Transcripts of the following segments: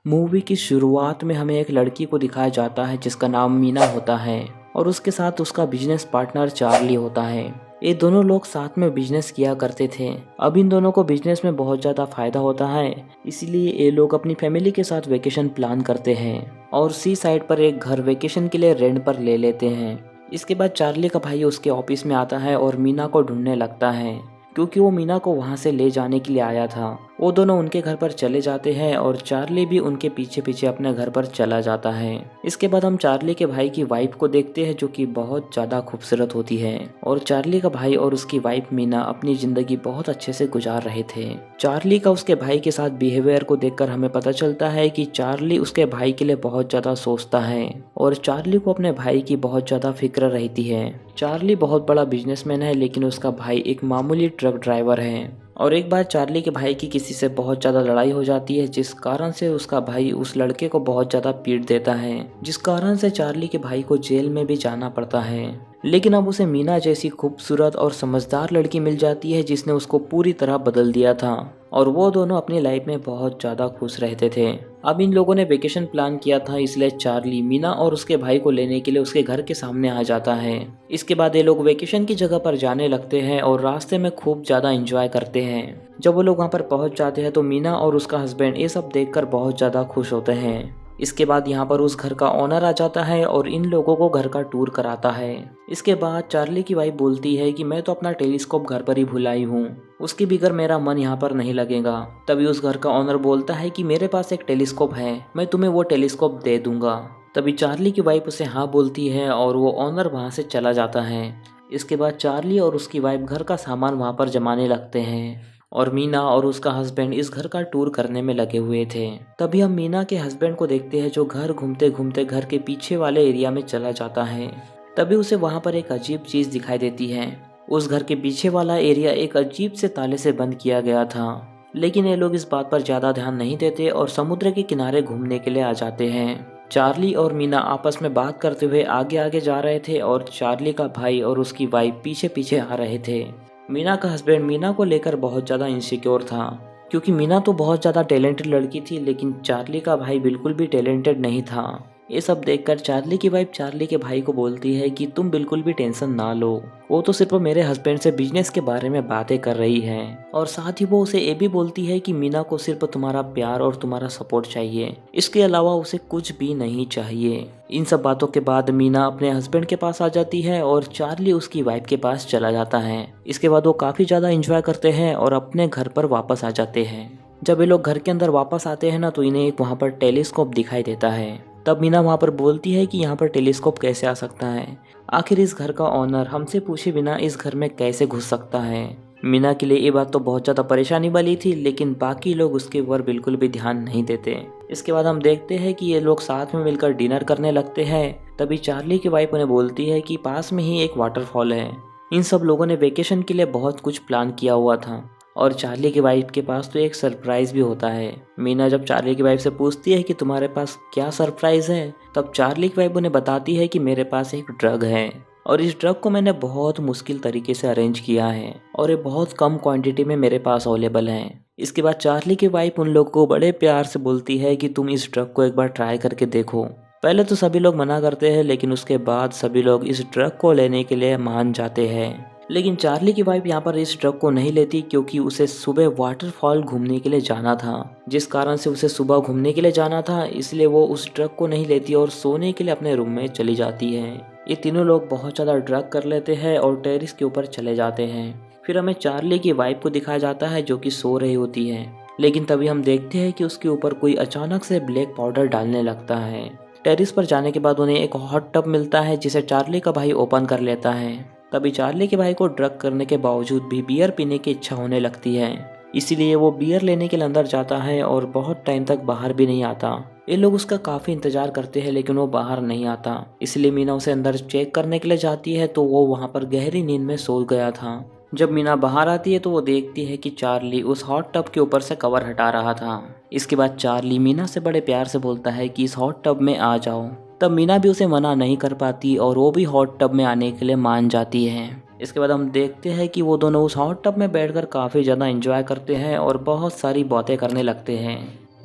Movie की शुरुआत में हमें एक लड़की को दिखाया जाता है जिसका नाम मीना होता है और उसके साथ उसका बिजनेस पार्टनर चार्ली होता है। ये दोनों लोग साथ में बिजनेस किया करते थे। अब इन दोनों को बिजनेस में बहुत ज़्यादा फायदा होता है, इसीलिए ये लोग अपनी फैमिली के साथ वेकेशन प्लान करते हैं और सी साइड पर एक घर वेकेशन के लिए रेंट पर ले लेते हैं। इसके बाद चार्ली का भाई उसके ऑफिस में आता है और मीना को ढूंढने लगता है क्योंकि वो मीना को वहाँ से ले जाने के लिए आया था। वो दोनों उनके घर पर चले जाते हैं और चार्ली भी उनके पीछे पीछे अपने घर पर चला जाता है। इसके बाद हम चार्ली के भाई की वाइफ को देखते हैं जो कि बहुत ज़्यादा खूबसूरत होती है और चार्ली का भाई और उसकी वाइफ मीना अपनी ज़िंदगी बहुत अच्छे से गुजार रहे थे। चार्ली का उसके भाई के साथ बिहेवियर को देखकर हमें पता चलता है कि चार्ली उसके भाई के लिए बहुत ज़्यादा सोचता है और चार्ली को अपने भाई की बहुत ज़्यादा फिक्र रहती है। चार्ली बहुत बड़ा बिजनेसमैन है लेकिन उसका भाई एक मामूली ट्रक ड्राइवर है और एक बार चार्ली के भाई की किसी से बहुत ज़्यादा लड़ाई हो जाती है जिस कारण से उसका भाई उस लड़के को बहुत ज़्यादा पीट देता है, जिस कारण से चार्ली के भाई को जेल में भी जाना पड़ता है। लेकिन अब उसे मीना जैसी खूबसूरत और समझदार लड़की मिल जाती है जिसने उसको पूरी तरह बदल दिया था और वो दोनों अपनी लाइफ में बहुत ज़्यादा खुश रहते थे। अब इन लोगों ने वेकेशन प्लान किया था, इसलिए चार्ली मीना और उसके भाई को लेने के लिए उसके घर के सामने आ जाता है। इसके बाद ये लोग वेकेशन की जगह पर जाने लगते हैं और रास्ते में खूब ज़्यादा एंजॉय करते हैं। जब वो लोग वहाँ पर पहुँच जाते हैं तो मीना और उसका हस्बैंड ये सब देखकर बहुत ज़्यादा खुश होते हैं। इसके बाद यहाँ पर उस घर का ओनर आ जाता है और इन लोगों को घर का टूर कराता है। इसके बाद चार्ली की वाइफ बोलती है कि मैं तो अपना टेलीस्कोप घर पर ही भुलाई हूँ, उसके बगैर मेरा मन यहाँ पर नहीं लगेगा। तभी उस घर का ओनर बोलता है कि मेरे पास एक टेलीस्कोप है, मैं तुम्हें वो टेलीस्कोप दे दूंगा। तभी चार्ली की वाइफ उसे हाँ बोलती है और वो ओनर वहाँ से चला जाता है। इसके बाद चार्ली और उसकी वाइफ घर का सामान वहाँ पर जमाने लगते हैं और मीना और उसका हस्बैंड इस घर का टूर करने में लगे हुए थे। तभी हम मीना के हस्बैंड को देखते हैं जो घर घूमते घूमते घर के पीछे वाले एरिया में चला जाता है। तभी उसे वहाँ पर एक अजीब चीज़ दिखाई देती है। उस घर के पीछे वाला एरिया एक अजीब से ताले से बंद किया गया था, लेकिन ये लोग इस बात पर ज़्यादा ध्यान नहीं देते और समुद्र के किनारे घूमने के लिए आ जाते हैं। चार्ली और मीना आपस में बात करते हुए आगे आगे जा रहे थे और चार्ली का भाई और उसकी वाइफ पीछे पीछे आ रहे थे। मीना का हस्बैंड मीना को लेकर बहुत ज़्यादा इनसिक्योर था क्योंकि मीना तो बहुत ज़्यादा टैलेंटेड लड़की थी, लेकिन चार्ली का भाई बिल्कुल भी टैलेंटेड नहीं था। ये सब देखकर चार्ली की वाइफ चार्ली के भाई को बोलती है कि तुम बिल्कुल भी टेंशन ना लो, वो तो सिर्फ मेरे हस्बैंड से बिजनेस के बारे में बातें कर रही है। और साथ ही वो उसे ये भी बोलती है कि मीना को सिर्फ तुम्हारा प्यार और तुम्हारा सपोर्ट चाहिए, इसके अलावा उसे कुछ भी नहीं चाहिए। इन सब बातों के बाद मीना अपने हस्बैंड के पास आ जाती है और चार्ली उसकी वाइफ के पास चला जाता है। इसके बाद वो काफ़ी ज़्यादा इंजॉय करते हैं और अपने घर पर वापस आ जाते हैं। जब ये लोग घर के अंदर वापस आते हैं ना तो इन्हें एक वहाँ पर टेलीस्कोप दिखाई देता है। तब मीना वहाँ पर बोलती है कि यहाँ पर टेलीस्कोप कैसे आ सकता है, आखिर इस घर का ओनर हमसे पूछे बिना इस घर में कैसे घुस सकता है। मीना के लिए ये बात तो बहुत ज़्यादा परेशानी वाली थी, लेकिन बाकी लोग उसके ऊपर बिल्कुल भी ध्यान नहीं देते। इसके बाद हम देखते हैं कि ये लोग साथ में मिलकर डिनर करने लगते हैं। तभी चार्ली की वाइफ उन्हें बोलती है कि पास में ही एक वाटरफॉल है। इन सब लोगों ने वेकेशन के लिए बहुत कुछ प्लान किया हुआ था और चार्ली की वाइफ के पास तो एक सरप्राइज भी होता है। मीना जब चार्ली की वाइफ से पूछती है कि तुम्हारे पास क्या सरप्राइज है, तब चार्ली की वाइफ उन्हें बताती है कि मेरे पास एक ड्रग है और इस ड्रग को मैंने बहुत मुश्किल तरीके से अरेंज किया है और ये बहुत कम क्वांटिटी में मेरे पास अवेलेबल है। इसके बाद चार्ली की वाइफ उन लोगों को बड़े प्यार से बोलती है कि तुम इस ड्रग को एक बार ट्राई करके देखो। पहले तो सभी लोग मना करते हैं, लेकिन उसके बाद सभी लोग इस ड्रग को लेने के लिए मान जाते हैं। लेकिन चार्ली की वाइफ यहाँ पर इस ट्रक को नहीं लेती क्योंकि उसे सुबह वाटरफॉल घूमने के लिए जाना था, जिस कारण से उसे सुबह घूमने के लिए जाना था, इसलिए वो उस ट्रक को नहीं लेती और सोने के लिए अपने रूम में चली जाती है। ये तीनों लोग बहुत ज़्यादा ड्रग कर लेते हैं और टेरिस के ऊपर चले जाते हैं। फिर हमें चार्ली की वाइफ को दिखाया जाता है जो कि सो रही होती है, लेकिन तभी हम देखते हैं कि उसके ऊपर कोई अचानक से ब्लैक पाउडर डालने लगता है। टेरिस पर जाने के बाद उन्हें एक हॉट टब मिलता है जिसे चार्ली का भाई ओपन कर लेता है। तभी चार्ली के भाई को ड्रग करने के बावजूद भी बियर पीने की इच्छा होने लगती है, इसीलिए वो बियर लेने के लिए अंदर जाता है और बहुत टाइम तक बाहर भी नहीं आता। ये लोग उसका काफ़ी इंतजार करते हैं लेकिन वो बाहर नहीं आता, इसलिए मीना उसे अंदर चेक करने के लिए जाती है तो वो वहाँ पर गहरी नींद में सो गया था। जब मीना बाहर आती है तो वो देखती है कि चार्ली उस हॉट टब के ऊपर से कवर हटा रहा था। इसके बाद चार्ली मीना से बड़े प्यार से बोलता है कि इस हॉट टब में आ जाओ। तब मीना भी उसे मना नहीं कर पाती और वो भी हॉट टब में आने के लिए मान जाती है। इसके बाद हम देखते हैं कि वो दोनों उस हॉट टब में बैठकर काफ़ी ज़्यादा एंजॉय करते हैं और बहुत सारी बातें करने लगते हैं।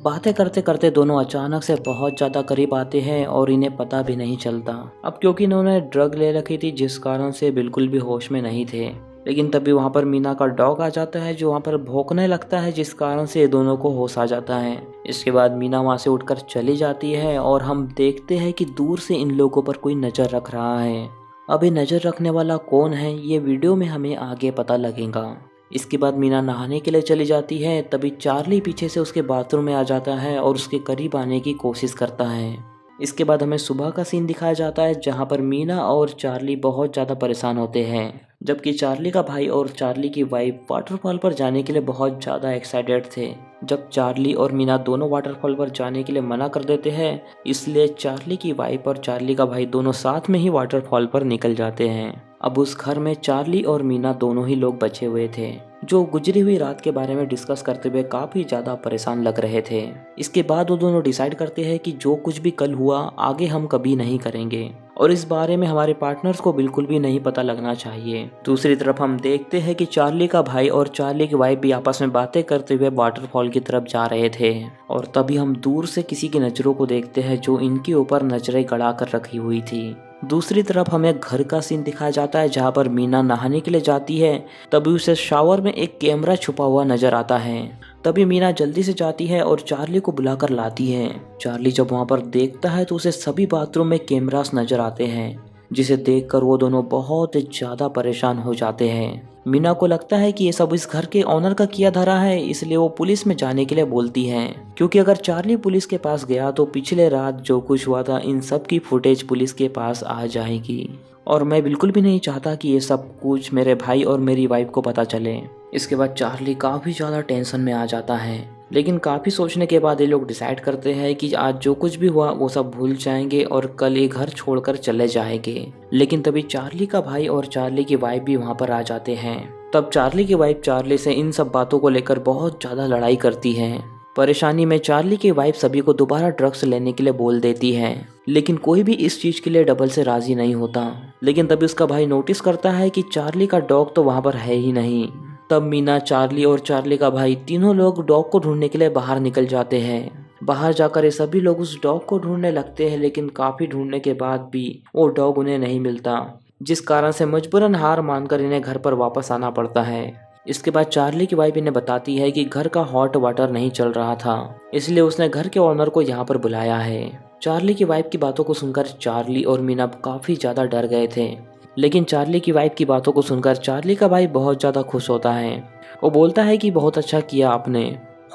बातें करते करते दोनों अचानक से बहुत ज़्यादा करीब आते हैं और इन्हें पता भी नहीं चलता। अब क्योंकि इन्होंने ड्रग ले रखी थी जिस कारण से बिल्कुल भी होश में नहीं थे। लेकिन तभी वहाँ पर मीना का डॉग आ जाता है जो वहाँ पर भौंकने लगता है जिस कारण से ये दोनों को होश आ जाता है। इसके बाद मीना वहाँ से उठकर चली जाती है और हम देखते हैं कि दूर से इन लोगों पर कोई नज़र रख रहा है। अब ये नज़र रखने वाला कौन है ये वीडियो में हमें आगे पता लगेगा। इसके बाद मीना नहाने के लिए चली जाती है, तभी चार्ली पीछे से उसके बाथरूम में आ जाता है और उसके करीब आने की कोशिश करता है। इसके बाद हमें सुबह का सीन दिखाया जाता है जहाँ पर मीना और चार्ली बहुत ज़्यादा परेशान होते हैं, जबकि चार्ली का भाई और चार्ली की वाइफ वाटरफॉल पर जाने के लिए बहुत ज़्यादा एक्साइटेड थे। जब चार्ली और मीना दोनों वाटरफॉल पर जाने के लिए मना कर देते हैं, इसलिए चार्ली की वाइफ और चार्ली का भाई दोनों साथ में ही वाटरफॉल पर निकल जाते हैं। अब उस घर में चार्ली और मीना दोनों ही लोग बचे हुए थे, जो गुजरी हुई रात के बारे में डिस्कस करते हुए काफी ज्यादा परेशान लग रहे थे। इसके बाद वो दोनों डिसाइड करते हैं कि जो कुछ भी कल हुआ आगे हम कभी नहीं करेंगे और इस बारे में हमारे पार्टनर्स को बिल्कुल भी नहीं पता लगना चाहिए। दूसरी तरफ हम देखते हैं कि चार्ली का भाई और चार्ली की वाइफ भी आपस में बातें करते हुए वाटरफॉल की तरफ जा रहे थे और तभी हम दूर से किसी की नज़रों को देखते हैं जो इनके ऊपर नजरें गड़ा कर रखी हुई थी। दूसरी तरफ हमें घर का सीन दिखाया जाता है जहाँ पर मीना नहाने के लिए जाती है, तभी उसे शावर में एक कैमरा छुपा हुआ नजर आता है। तभी मीना जल्दी से जाती है और चार्ली को बुलाकर लाती है। चार्ली जब वहाँ पर देखता है तो उसे सभी बाथरूम में कैमरास नजर आते हैं, जिसे देखकर वो दोनों बहुत ज़्यादा परेशान हो जाते हैं। मीना को लगता है कि ये सब इस घर के ऑनर का किया धरा है, इसलिए वो पुलिस में जाने के लिए बोलती हैं, क्योंकि अगर चार्ली पुलिस के पास गया तो पिछले रात जो कुछ हुआ था इन सब की फुटेज पुलिस के पास आ जाएगी और मैं बिल्कुल भी नहीं चाहता कि ये सब कुछ मेरे भाई और मेरी वाइफ को पता चले। इसके बाद चार्ली काफ़ी ज़्यादा टेंशन में आ जाता है, लेकिन काफ़ी सोचने के बाद ये लोग डिसाइड करते हैं कि आज जो कुछ भी हुआ वो सब भूल जाएंगे और कल ये घर छोड़कर चले जाएंगे। लेकिन तभी चार्ली का भाई और चार्ली की वाइफ भी वहाँ पर आ जाते हैं। तब चार्ली की वाइफ चार्ली से इन सब बातों को लेकर बहुत ज़्यादा लड़ाई करती है। परेशानी में चार्ली की वाइफ सभी को दोबारा ड्रग्स लेने के लिए बोल देती है, लेकिन कोई भी इस चीज़ के लिए डबल से राजी नहीं होता। लेकिन तभी उसका भाई नोटिस करता है कि चार्ली का डॉग तो वहाँ पर है ही नहीं। तब मीना, चार्ली और चार्ली का भाई तीनों लोग डॉग को ढूंढने के लिए बाहर निकल जाते हैं। बाहर जाकर ये सभी लोग उस डॉग को ढूंढने लगते हैं, लेकिन काफ़ी ढूंढने के बाद भी वो डॉग उन्हें नहीं मिलता, जिस कारण से मजबूरन हार मानकर इन्हें घर पर वापस आना पड़ता है। इसके बाद चार्ली की वाइफ इन्हें बताती है कि घर का हॉट वाटर नहीं चल रहा था, इसलिए उसने घर के ओनर को यहाँ पर बुलाया है। चार्ली की वाइफ की बातों को सुनकर चार्ली और मीना काफ़ी ज़्यादा डर गए थे, लेकिन चार्ली की वाइफ की बातों को सुनकर चार्ली का भाई बहुत ज़्यादा खुश होता है। वो बोलता है कि बहुत अच्छा किया आपने,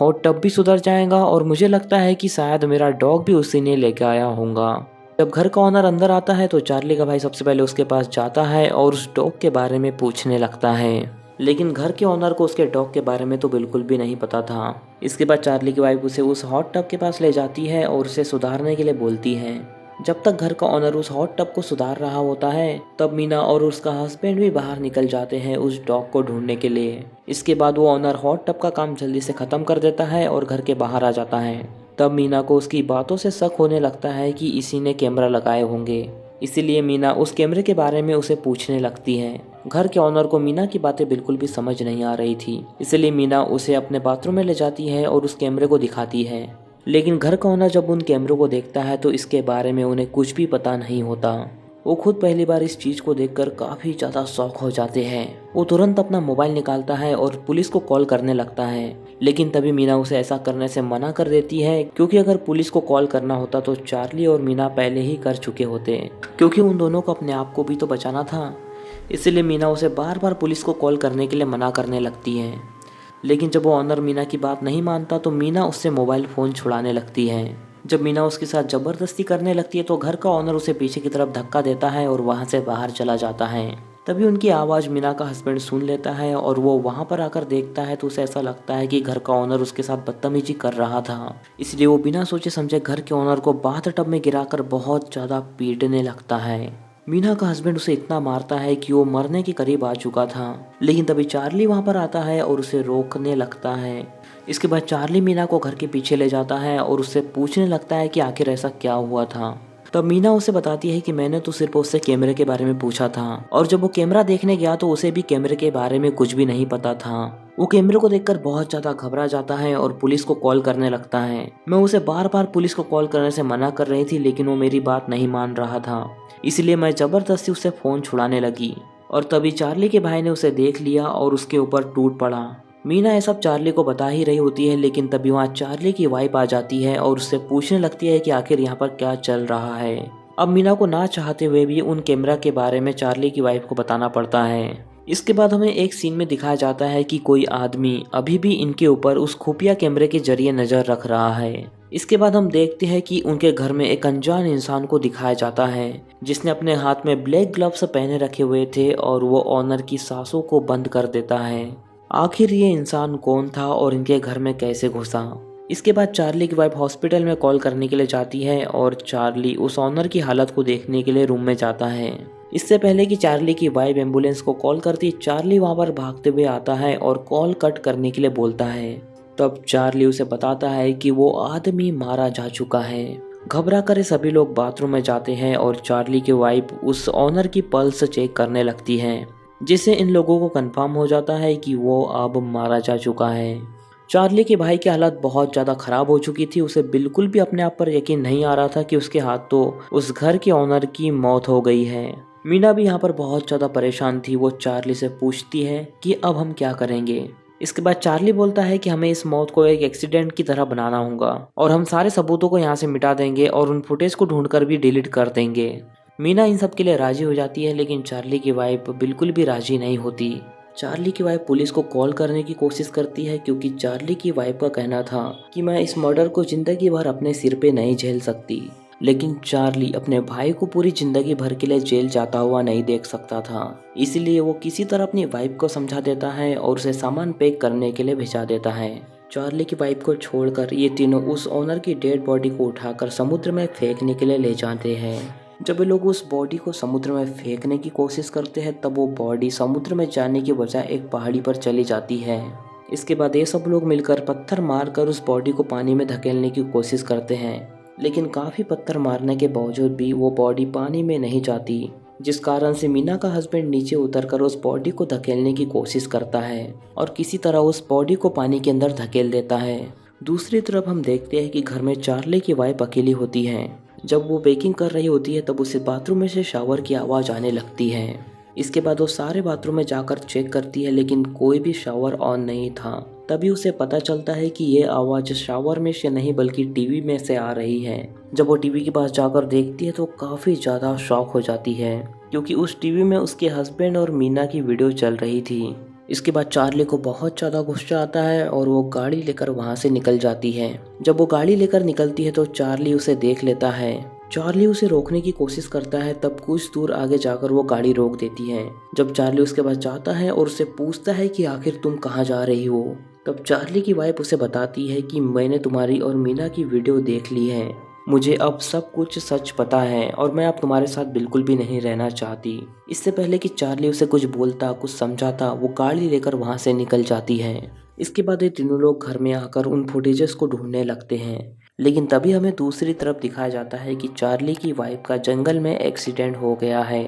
हॉट टब भी सुधर जाएगा और मुझे लगता है कि शायद मेरा डॉग भी उसी ने लेके आया होगा। जब घर का ओनर अंदर आता है तो चार्ली का भाई सबसे पहले उसके पास जाता है और उस डॉग के बारे में पूछने लगता है, लेकिन घर के ओनर को उसके डॉग के बारे में तो बिल्कुल भी नहीं पता था। इसके बाद चार्ली की वाइफ उसे उस हॉट टब के पास ले जाती है और उसे सुधारने के लिए बोलती है। जब तक घर का ओनर उस हॉट टब को सुधार रहा होता है, तब मीना और उसका हस्बैंड भी बाहर निकल जाते हैं उस डॉग को ढूंढने के लिए। इसके बाद वो ओनर हॉट टब का काम जल्दी से ख़त्म कर देता है और घर के बाहर आ जाता है। तब मीना को उसकी बातों से शक होने लगता है कि इसी ने कैमरा लगाए होंगे, इसीलिए मीना उस कैमरे के बारे में उसे पूछने लगती है। घर के ऑनर को मीना की बातें बिल्कुल भी समझ नहीं आ रही थी, इसलिए मीना उसे अपने बाथरूम में ले जाती है और उस कैमरे को दिखाती है। लेकिन घर का ऑनर जब उन कैमरों को देखता है तो इसके बारे में उन्हें कुछ भी पता नहीं होता। वो खुद पहली बार इस चीज़ को देखकर काफ़ी ज़्यादा शॉक हो जाते हैं। वो तुरंत अपना मोबाइल निकालता है और पुलिस को कॉल करने लगता है, लेकिन तभी मीना उसे ऐसा करने से मना कर देती है, क्योंकि अगर पुलिस को कॉल करना होता तो चार्ली और मीना पहले ही कर चुके होते, क्योंकि उन दोनों को अपने आप को भी तो बचाना था। इसलिए मीना उसे बार बार पुलिस को कॉल करने के लिए मना करने लगती है। लेकिन जब वो ऑनर मीना की बात नहीं मानता तो मीना उससे मोबाइल फ़ोन छुड़ाने लगती है। जब मीना उसके साथ ज़बरदस्ती करने लगती है तो घर का ऑनर उसे पीछे की तरफ धक्का देता है और वहाँ से बाहर चला जाता है। तभी उनकी आवाज़ मीना का हस्बैंड सुन लेता है और वो वहाँ पर आकर देखता है तो उसे ऐसा लगता है कि घर का ऑनर उसके साथ बदतमीजी कर रहा था। इसलिए वो बिना सोचे समझे घर के ऑनर को बाथ टब में गिराकर बहुत ज़्यादा पीटने लगता है। मीना का हस्बैंड उसे इतना मारता है कि वो मरने के करीब आ चुका था, लेकिन तभी चार्ली वहाँ पर आता है और उसे रोकने लगता है। इसके बाद चार्ली मीना को घर के पीछे ले जाता है और उससे पूछने लगता है कि आखिर ऐसा क्या हुआ था। तब मीना उसे बताती है कि मैंने तो सिर्फ उससे कैमरे के बारे में पूछा था और जब वो कैमरा देखने गया तो उसे भी कैमरे के बारे में कुछ भी नहीं पता था। वो कैमरे को देखकर बहुत ज्यादा घबरा जाता है और पुलिस को कॉल करने लगता है। मैं उसे बार बार पुलिस को कॉल करने से मना कर रही थी, लेकिन वो मेरी बात नहीं मान रहा था, इसलिए मैं जबरदस्ती उसे फोन छुड़ाने लगी। और तभी चार्ली के भाई ने उसे देख लिया और उसके ऊपर टूट पड़ा। मीना ये सब चार्ली को बता ही रही होती है, लेकिन तभी वहाँ चार्ली की वाइफ आ जाती है और उससे पूछने लगती है कि आखिर यहाँ पर क्या चल रहा है। अब मीना को ना चाहते हुए भी उन कैमरा के बारे में चार्ली की वाइफ को बताना पड़ता है। इसके बाद हमें एक सीन में दिखाया जाता है कि कोई आदमी अभी भी इनके ऊपर उस खुफिया कैमरे के जरिए नजर रख रहा है। इसके बाद हम देखते हैं कि उनके घर में एक अनजान इंसान को दिखाया जाता है, जिसने अपने हाथ में ब्लैक ग्लव्स पहने रखे हुए थे और वो ऑनर की सांसों को बंद कर देता है। आखिर ये इंसान कौन था और इनके घर में कैसे घुसा? इसके बाद चार्ली की वाइफ हॉस्पिटल में कॉल करने के लिए जाती है और चार्ली उस ऑनर की हालत को देखने के लिए रूम में जाता है। इससे पहले कि चार्ली की वाइफ एम्बुलेंस को कॉल करती, चार्ली वहां पर भागते हुए आता है और कॉल कट करने के लिए बोलता है। तब चार्ली उसे बताता है कि वो आदमी मारा जा चुका है। घबरा कर सभी लोग बाथरूम में जाते हैं और चार्ली की वाइफ उस ऑनर की पल्स चेक करने लगती है, जिससे इन लोगों को कंफर्म हो जाता है कि वो अब मारा जा चुका है। चार्ली के भाई की हालत बहुत ज़्यादा खराब हो चुकी थी। उसे बिल्कुल भी अपने आप पर यकीन नहीं आ रहा था कि उसके हाथों उस घर के ऑनर की मौत हो गई है। मीना भी यहाँ पर बहुत ज़्यादा परेशान थी। वो चार्ली से पूछती है कि अब हम क्या करेंगे। इसके बाद चार्ली बोलता है कि हमें इस मौत को एक एक्सीडेंट की तरह बनाना होगा और हम सारे सबूतों को यहाँ से मिटा देंगे और उन फुटेज को ढूंढकर भी डिलीट कर देंगे। मीना इन सब के लिए राजी हो जाती है, लेकिन चार्ली की वाइफ बिल्कुल भी राजी नहीं होती। चार्ली की वाइफ पुलिस को कॉल करने की कोशिश करती है, क्योंकि चार्ली की वाइफ का कहना था कि मैं इस मर्डर को जिंदगी भर अपने सिर पे नहीं झेल सकती। लेकिन चार्ली अपने भाई को पूरी जिंदगी भर के लिए जेल जाता हुआ नहीं देख सकता था, इसलिए वो किसी तरह अपनी वाइफ को समझा देता है और उसे सामान पैक करने के लिए भिजा देता है। चार्ली की वाइफ को छोड़कर ये तीनों उस ऑनर की डेड बॉडी को उठाकर समुद्र में फेंकने के लिए ले जाते हैं। जब ये लोग उस बॉडी को समुद्र में फेंकने की कोशिश करते हैं, तब वो बॉडी समुद्र में जाने की बजाय एक पहाड़ी पर चली जाती है। इसके बाद ये सब लोग मिलकर पत्थर मारकर उस बॉडी को पानी में धकेलने की कोशिश करते हैं, लेकिन काफ़ी पत्थर मारने के बावजूद भी वो बॉडी पानी में नहीं जाती, जिस कारण से मीना का हस्बैंड नीचे उतरकर उस बॉडी को धकेलने की कोशिश करता है और किसी तरह उस बॉडी को पानी के अंदर धकेल देता है। दूसरी तरफ हम देखते हैं कि घर में चार्ली की वाइफ अकेली होती है। जब वो बेकिंग कर रही होती है, तब उसे बाथरूम में से शावर की आवाज़ आने लगती है। इसके बाद वो सारे बाथरूम में जाकर चेक करती है, लेकिन कोई भी शावर ऑन नहीं था। तभी उसे पता चलता है कि ये आवाज़ शावर में से नहीं बल्कि टीवी में से आ रही है। जब वो टीवी के पास जाकर देखती है तो काफ़ी ज़्यादा शॉक हो जाती है, क्योंकि उस टीवी में उसके हस्बैंड और मीना की वीडियो चल रही थी। इसके बाद चार्ली को बहुत ज़्यादा गुस्सा आता है और वो गाड़ी लेकर वहाँ से निकल जाती है। जब वो गाड़ी लेकर निकलती है तो चार्ली उसे देख लेता है। चार्ली उसे रोकने की कोशिश करता है, तब कुछ दूर आगे जाकर वो गाड़ी रोक देती है। जब चार्ली उसके पास जाता है और उससे पूछता है कि आखिर तुम कहाँ जा रही हो, तब चार्ली की वाइफ उसे बताती है कि मैंने तुम्हारी और मीना की वीडियो देख ली है, मुझे अब सब कुछ सच पता है और मैं अब तुम्हारे साथ बिल्कुल भी नहीं रहना चाहती। इससे पहले कि चार्ली उसे कुछ बोलता कुछ समझाता, वो गाड़ी लेकर वहाँ से निकल जाती है। इसके बाद ये तीनों लोग घर में आकर उन फुटेजेस को ढूंढने लगते हैं, लेकिन तभी हमें दूसरी तरफ दिखाया जाता है कि चार्ली की वाइफ का जंगल में एक्सीडेंट हो गया है।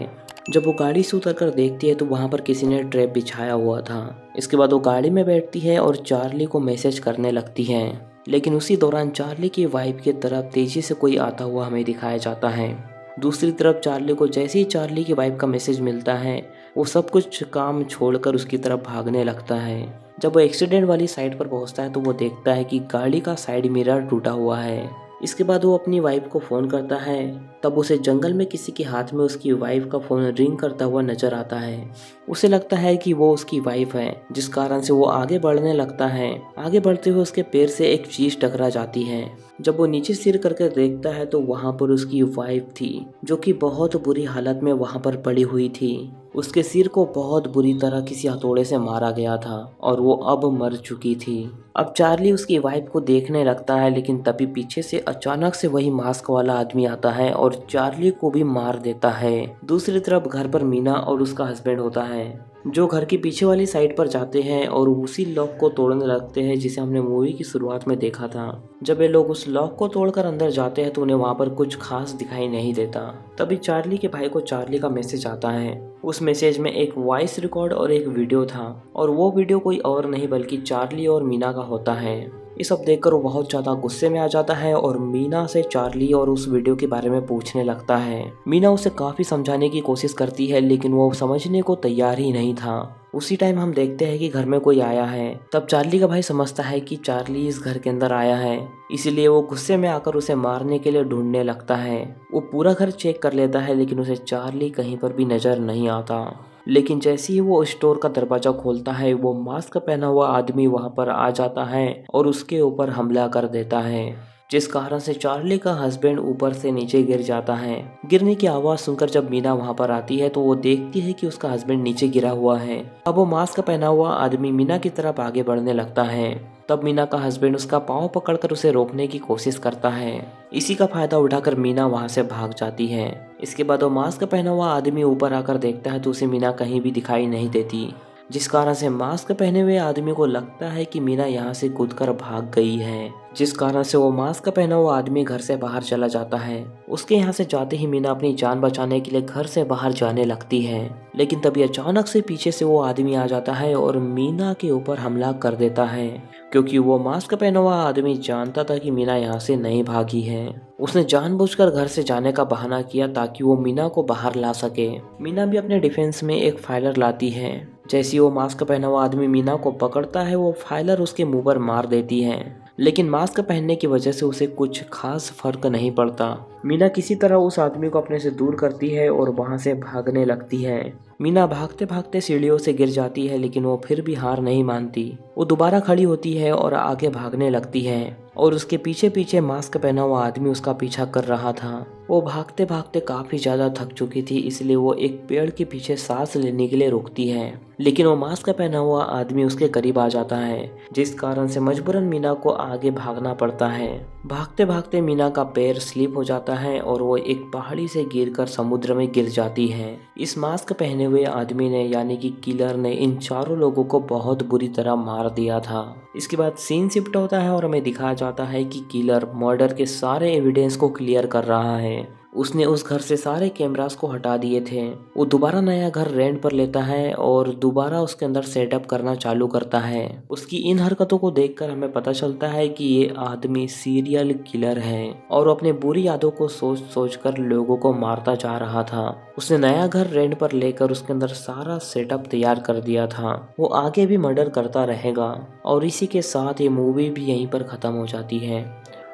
जब वो गाड़ी से उतरकर देखती है तो वहाँ पर किसी ने ट्रैप बिछाया हुआ था। इसके बाद वो गाड़ी में बैठती है और चार्ली को मैसेज करने लगती है, लेकिन उसी दौरान चार्ली की वाइफ की तरफ तेजी से कोई आता हुआ हमें दिखाया जाता है। दूसरी तरफ चार्ली को जैसे ही चार्ली की वाइफ का मैसेज मिलता है, वो सब कुछ काम छोड़कर उसकी तरफ भागने लगता है। जब वो एक्सीडेंट वाली साइड पर पहुंचता है तो वो देखता है कि गाड़ी का साइड मिरर टूटा हुआ है। इसके बाद वो अपनी वाइफ को फ़ोन करता है, तब उसे जंगल में किसी के हाथ में उसकी वाइफ का फ़ोन रिंग करता हुआ नजर आता है। उसे लगता है कि वो उसकी वाइफ है, जिस कारण से वो आगे बढ़ने लगता है। आगे बढ़ते हुए उसके पैर से एक चीज़ टकरा जाती है। जब वो नीचे सिर करके देखता है तो वहाँ पर उसकी वाइफ थी, जो कि बहुत बुरी हालत में वहाँ पर पड़ी हुई थी। उसके सिर को बहुत बुरी तरह किसी हथौड़े से मारा गया था और वो अब मर चुकी थी। अब चार्ली उसकी वाइफ को देखने लगता है, लेकिन तभी पीछे से अचानक से वही मास्क वाला आदमी आता है और चार्ली को भी मार देता है। दूसरी तरफ घर पर मीना और उसका हस्बैंड होता है। जो घर की पीछे वाली साइड पर जाते हैं और उसी लॉक को तोड़ने लगते हैं जिसे हमने मूवी की शुरुआत में देखा था। जब ये लोग उस लॉक को तोड़कर अंदर जाते हैं तो उन्हें वहाँ पर कुछ खास दिखाई नहीं देता। तभी चार्ली के भाई को चार्ली का मैसेज आता है। उस मैसेज में एक वॉइस रिकॉर्ड और एक वीडियो था और वो वीडियो कोई और नहीं बल्कि चार्ली और मीना का होता है। ये सब देखकर वो बहुत ज़्यादा गुस्से में आ जाता है और मीना से चार्ली और उस वीडियो के बारे में पूछने लगता है। मीना उसे काफ़ी समझाने की कोशिश करती है लेकिन वो समझने को तैयार ही नहीं था। उसी टाइम हम देखते हैं कि घर में कोई आया है। तब चार्ली का भाई समझता है कि चार्ली इस घर के अंदर आया है, इसीलिए वो गुस्से में आकर उसे मारने के लिए ढूंढने लगता है। वो पूरा घर चेक कर लेता है लेकिन उसे चार्ली कहीं पर भी नजर नहीं आता। लेकिन जैसे ही वो स्टोर का दरवाजा खोलता है वो मास्क पहना हुआ आदमी वहां पर आ जाता है और उसके ऊपर हमला कर देता है, जिस कारण से चार्ली का हस्बैंड ऊपर से नीचे गिर जाता है। गिरने की आवाज सुनकर जब मीना वहां पर आती है तो वो देखती है कि उसका हस्बैंड नीचे गिरा हुआ है। अब वो मास्क पहना हुआ आदमी मीना की तरफ आगे बढ़ने लगता है। तब मीना का हस्बैंड उसका पाँव पकड़कर उसे रोकने की कोशिश करता है। इसी का फायदा उठाकर मीना वहां से भाग जाती है। इसके बाद वो मास्क पहना हुआ आदमी ऊपर आकर देखता है तो उसे मीना कहीं भी दिखाई नहीं देती, जिस कारण से मास्क पहने हुए आदमी को लगता है कि मीना यहाँ से कूदकर भाग गई है, जिस कारण से वो मास्क पहना हुआ आदमी घर से बाहर चला जाता है। उसके यहाँ से जाते ही मीना अपनी जान बचाने के लिए घर से बाहर जाने लगती है, लेकिन तभी अचानक से पीछे से वो आदमी आ जाता है और मीना के ऊपर हमला कर देता है, क्योंकि वो मास्क पहना हुआ आदमी जानता था कि मीना यहाँ से नहीं भागी है। उसने जानबूझकर घर से जाने का बहाना किया ताकि वो मीना को बाहर ला सके। मीना भी अपने डिफेंस में एक फाइलर लाती है। जैसे वो मास्क पहना हुआ आदमी मीना को पकड़ता है वो फाइलर उसके मुंह पर मार देती है, लेकिन मास्क पहनने की वजह से उसे कुछ खास फर्क नहीं पड़ता। मीना किसी तरह उस आदमी को अपने से दूर करती है और वहां से भागने लगती है। मीना भागते भागते सीढ़ियों से गिर जाती है लेकिन वो फिर भी हार नहीं मानती। वो दोबारा खड़ी होती है और आगे भागने लगती है और उसके पीछे पीछे मास्क पहना हुआ आदमी उसका पीछा कर रहा था। वो भागते भागते काफी ज्यादा थक चुकी थी, इसलिए वो एक पेड़ के पीछे सांस लेने के लिए रुकती है, लेकिन वो मास्क पहना हुआ आदमी उसके करीब आ जाता है, जिस कारण से मजबूरन मीना को आगे भागना पड़ता है। भागते भागते मीना का पैर स्लिप हो जाता है और वो एक पहाड़ी से गिरकर समुद्र में गिर जाती है। इस मास्क पहने हुए आदमी ने यानी कि किलर ने इन चारों लोगों को बहुत बुरी तरह मार दिया था। इसके बाद सीन शिफ्ट होता है और हमें दिखाया जाता है कि किलर मर्डर के सारे एविडेंस को क्लियर कर रहा है। उसने उस घर से सारे कैमरास को हटा दिए थे। वो दोबारा नया घर रेंट पर लेता है और दोबारा उसके अंदर सेटअप करना चालू करता है। उसकी इन हरकतों को देखकर हमें पता चलता है कि ये आदमी सीरियल किलर है और अपने बुरी यादों को सोच सोच कर लोगों को मारता जा रहा था। उसने नया घर रेंट पर लेकर उसके अंदर सारा सेटअप तैयार कर दिया था। वो आगे भी मर्डर करता रहेगा और इसी के साथ ये मूवी भी यहीं पर खत्म हो जाती है।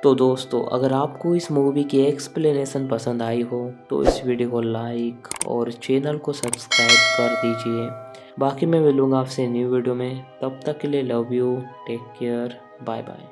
तो दोस्तों, अगर आपको इस मूवी की एक्सप्लेनेशन पसंद आई हो तो इस वीडियो को लाइक और चैनल को सब्सक्राइब कर दीजिए। बाकी मैं मिलूँगा आपसे न्यू वीडियो में, तब तक के लिए love you, take care, bye bye.